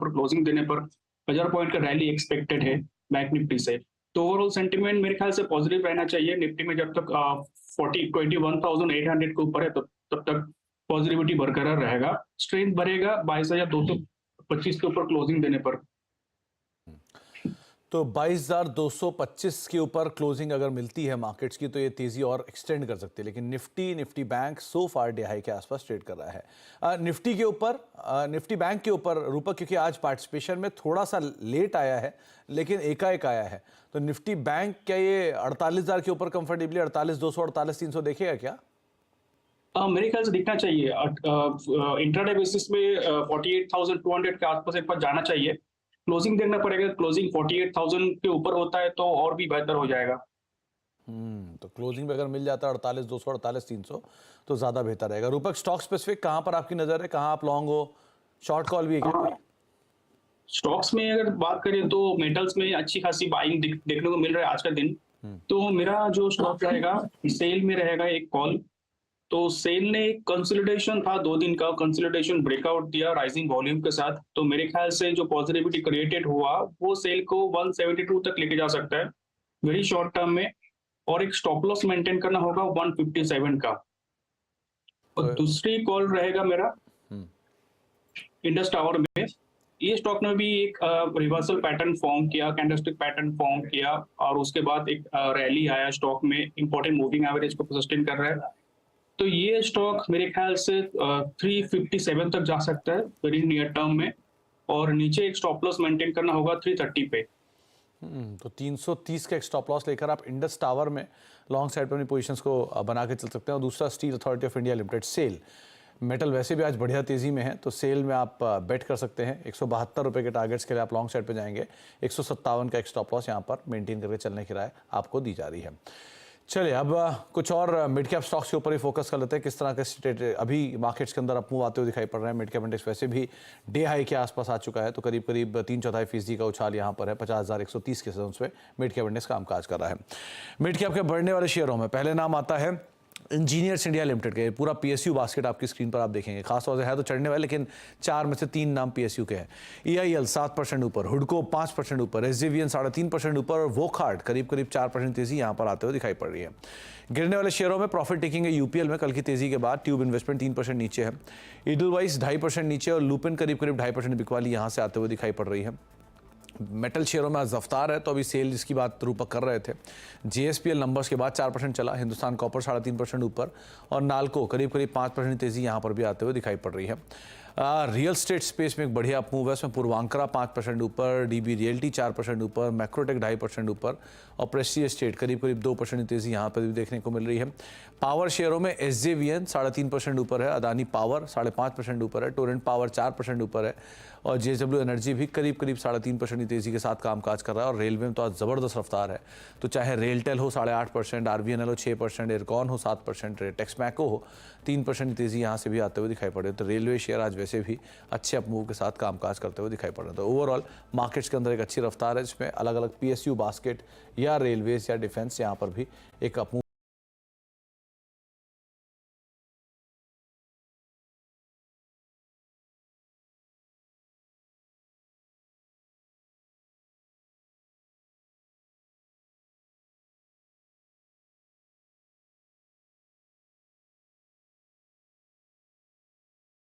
पर क्लोजिंग देने पर 1000 पॉइंट का रैली एक्सपेक्टेड है बैंक निफ्टी से। तो ओवरऑल सेंटीमेंट मेरे ख्याल से पॉजिटिव रहना चाहिए। निफ्टी में जब तक 21,800 के ऊपर है, तब तक पॉजिटिविटी बरकरार रहेगा। स्ट्रेंथ बढ़ेगा 22,225 के ऊपर क्लोजिंग देने पर। तो 22,225 के ऊपर क्लोजिंग अगर मिलती है मार्केट्स की तो ये तेजी और एक्सटेंड कर सकती है, लेकिन निफ्टी बैंक सो फार डे हाई के आसपास ट्रेड कर रहा है। निफ्टी बैंक के ऊपर रूपक, क्योंकि आज पार्टिसिपेशन में थोड़ा सा लेट आया है लेकिन एकाएक आया है, तो निफ्टी बैंक क्या ये 48,000 के ऊपर कंफर्टेबली 48,200 48,300 देखेगा क्या? मेरे ख्याल से दिखना चाहिए। इंट्राडे बेसिस में 48,200 के आसपास एक बार जाना चाहिए। क्लोजिंग देखना पड़ेगा। क्लोजिंग 48,000 के ऊपर होता है तो और भी बेहतर हो जाएगा। तो क्लोजिंग पे अगर मिल जाता है 48,200 48,300 तो ज्यादा बेहतर रहेगा। रूपक, स्टॉक स्पेसिफिक कहां पर आपकी नजर है, कहां आप लॉन्ग हो, शॉर्ट कॉल भी है क्या? स्टॉक्स में अगर बात करें तो मेटल्स में अच्छी खासी बाइंग देखने को मिल रहा है आज का दिन। तो मेरा जो स्टॉक रहेगा, सेल में रहेगा एक कॉल। तो सेल ने एक कंसोलिडेशन था 2 दिन का, कंसोलिडेशन ब्रेकआउट दिया राइजिंग वॉल्यूम के साथ। तो मेरे ख्याल से जो पॉजिटिविटी क्रिएटेड हुआ वो सेल को 172 तक लेके जा सकता है वेरी शॉर्ट टर्म में। और एक स्टॉप लॉस मेंटेन करना होगा 157 का। और दूसरी कॉल रहेगा मेरा इंडस टावर में। ये स्टॉक ने भी एक रिवर्सल पैटर्न फॉर्म किया, कैंडलस्टिक पैटर्न फॉर्म किया, और उसके बाद एक रैली आया स्टॉक में, इंपॉर्टेंट मूविंग एवरेज को सस्टेन कर रहा है। तो ये स्टॉक मेरे ख्याल से 357 तक जा सकता है वेरी नियर टर्म में। और नीचे एक स्टॉप लॉस मेंटेन करना होगा 330 पे। तो 330 का एक स्टॉप लॉस लेकर आप इंडस टावर में लॉन्ग साइड पर अपनी पोजीशंस को बना के चल सकते हैं। और दूसरा Steel Authority of India Limited, SAIL metal वैसे भी आज बढ़िया तेजी में है, तो सेल में आप बेट कर सकते हैं। 172 रुपये के टारगेट्स के लिए आप लॉन्ग साइड पे जाएंगे। 157 का एक स्टॉप लॉस यहाँ पर मेंटेन करके चलने की राय आपको दी जा रही है। चलिए अब कुछ और मिड कैप स्टॉक्स के ऊपर ही फोकस कर लेते हैं। किस तरह का स्टेट अभी मार्केट्स के अंदर अपमूव आते हुए दिखाई पड़ रहे हैं। मिड कैप इंडेक्स वैसे भी डे हाई के आसपास आ चुका है, तो करीब करीब 3/4% का उछाल यहाँ पर है। 50,130 के जोन्स पे मिड कैप इंडेक्स कामकाज कर रहा है। मिड कैप के बढ़ने वाले शेयरों में पहले नाम आता है इंजीनियर्स इंडिया लिमिटेड के। पूरा पीएसयू बास्केट आपकी स्क्रीन पर आप देखेंगे, खासतौर से है तो चढ़ने वाले, लेकिन 4 में से 3 नाम पीएसयू के हैं। ईआईएल 7% ऊपर, हुडको 5% ऊपर, एसजेवीएन 3.5% ऊपर और वोकहार्ट करीब करीब 4% तेजी यहां पर आते हुए दिखाई पड़ रही है। गिरने वाले शेयरों में प्रॉफिट टेकिंग है यूपीएल में कल की तेजी के बाद। ट्यूब इन्वेस्टमेंट 3% नीचे है, इडलवाइज 2.5% नीचे और लुपिन करीब करीब 2.5% बिकवाली यहां से आते हुए दिखाई पड़ रही है। मेटल शेयरों में आज रफ्तार है, तो अभी सेल जिसकी बात रूपक कर रहे थे, जेएसपीएल नंबर्स के बाद 4% चला। हिंदुस्तान कॉपर 3.5% ऊपर और नाल्को करीब करीब 5% तेजी यहां पर भी आते हुए दिखाई पड़ रही है। रियल स्टेट स्पेस में एक बढ़िया अपमूव है, इसमें पूर्वांकरा 5% ऊपर, डीबी रियल्टी 4% ऊपर, मैक्रोटेक 2.5% ऊपर और प्रेस्टीज एस्टेट करीब करीब 2% तेजी यहाँ पर भी देखने को मिल रही है। पावर शेयरों में एसजेवीएन 3.5% ऊपर है, अदानी पावर 5.5% ऊपर है, टोरेंट पावर 4% ऊपर है और जेएसडब्ल्यू एनर्जी भी करीब करीब 3.5% तेजी के साथ कामकाज कर रहा है। और रेलवे में तो आज ज़बरदस्त रफ्तार है, तो चाहे रेलटेल हो 8.5%, आरबीएनएल हो 6%, एयरकॉन हो 7%, टेक्समैको हो 3% तेजी यहाँ से भी आते हुए दिखाई पड़ रही है। तो रेलवे शेयर आज वैसे भी अच्छे अपमूव के साथ कामकाज करते हुए दिखाई पड़ रहे हैं। तो ओवरऑल मार्केट्स के अंदर एक अच्छी रफ्तार है, जिसमें अलग अलग पीएसयू बास्केट या रेलवेज या डिफेंस यहाँ पर भी एक अपमूव